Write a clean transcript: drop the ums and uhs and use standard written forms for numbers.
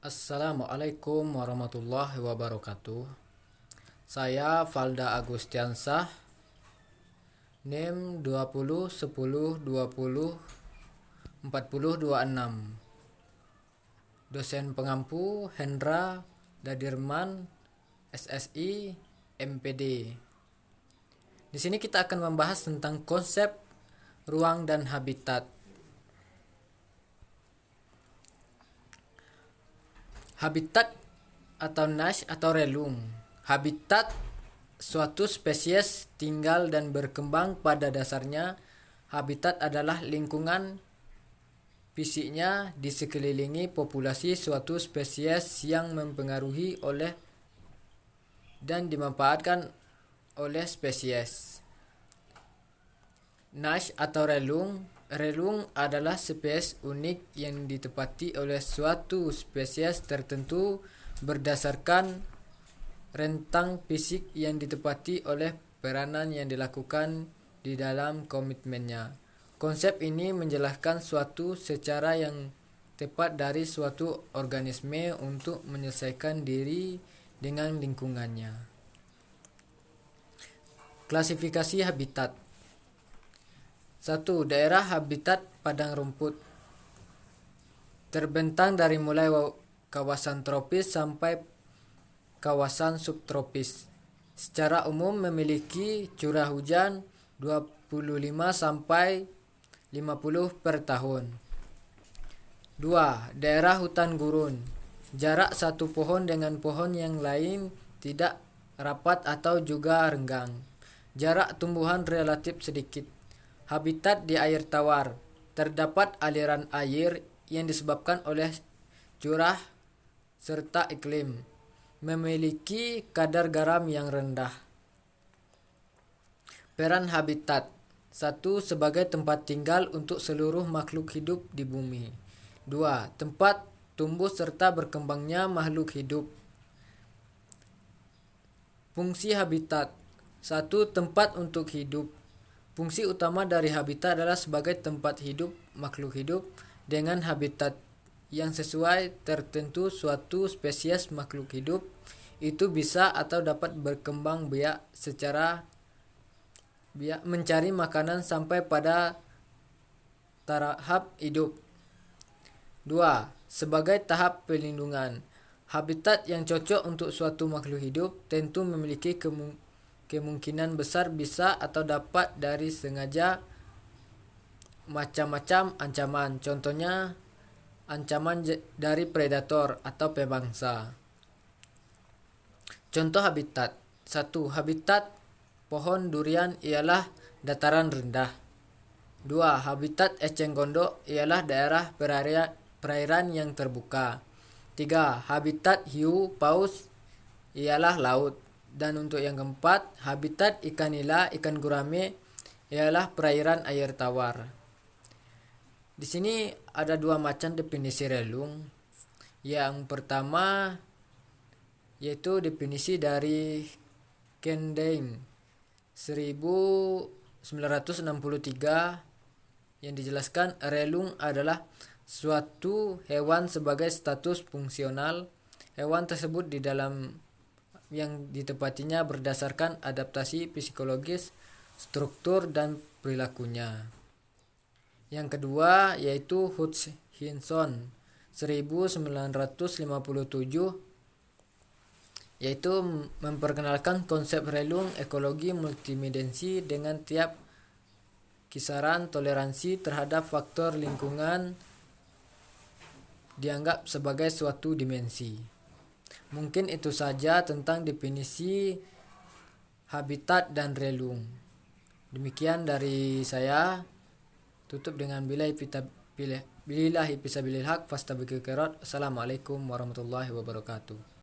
Assalamualaikum warahmatullahi wabarakatuh. Saya Valda Agustiansah, NIM 20 10 20 40 26. Dosen pengampu Hendra Dadirman, SSI, MPD. Di sini kita akan membahas tentang konsep ruang dan habitat. Habitat atau niche atau relung. Habitat suatu spesies tinggal dan berkembang. Pada dasarnya, habitat adalah lingkungan fisiknya di sekelilingi populasi suatu spesies yang mempengaruhi oleh dan dimanfaatkan oleh spesies. Niche atau relung. Relung adalah spesies unik yang ditempati oleh suatu spesies tertentu berdasarkan rentang fisik yang ditempati oleh peranan yang dilakukan di dalam komitmennya. Konsep ini menjelaskan suatu secara yang tepat dari suatu organisme untuk menyelesaikan diri dengan lingkungannya. Klasifikasi habitat. 1. Daerah habitat padang rumput. Terbentang dari mulai kawasan tropis sampai kawasan subtropis. Secara umum memiliki curah hujan 25 sampai 50 per tahun. 2. Daerah hutan gurun. Jarak satu pohon dengan pohon yang lain tidak rapat atau juga renggang. Jarak tumbuhan relatif sedikit. Habitat di air tawar. Terdapat aliran air yang disebabkan oleh curah serta iklim. Memiliki kadar garam yang rendah. Peran habitat. 1. Sebagai tempat tinggal untuk seluruh makhluk hidup di bumi. 2. Tempat tumbuh serta berkembangnya makhluk hidup. Fungsi habitat. 1. Tempat untuk hidup. Fungsi utama dari habitat adalah sebagai tempat hidup makhluk hidup. Dengan habitat yang sesuai tertentu, suatu spesies makhluk hidup itu bisa atau dapat berkembang biak mencari makanan sampai pada tahap hidup. 2. Sebagai tahap pelindungan. Habitat yang cocok untuk suatu makhluk hidup tentu memiliki kemungkinan besar bisa atau dapat dari sengaja macam-macam ancaman. Contohnya ancaman dari predator atau pemangsa. Contoh habitat. 1. Habitat pohon durian ialah dataran rendah. 2. Habitat eceng gondok ialah daerah perairan yang terbuka. 3. Habitat hiu paus ialah laut. Dan untuk yang keempat, habitat ikan nila, ikan gurame ialah perairan air tawar. Di sini ada dua macam definisi relung. Yang pertama yaitu definisi dari Ken Deng 1963 yang dijelaskan relung adalah suatu hewan sebagai status fungsional. Hewan tersebut di dalam yang ditempatinya berdasarkan adaptasi psikologis, struktur, dan perilakunya. Yang kedua yaitu Hutchinson 1957 yaitu memperkenalkan konsep relung ekologi multidimensi dengan tiap kisaran toleransi terhadap faktor lingkungan dianggap sebagai suatu dimensi. Mungkin itu saja tentang definisi habitat dan relung. Demikian dari saya. Tutup dengan billahi fisabilil haq fastabiqul khairat. Assalamualaikum warahmatullahi wabarakatuh.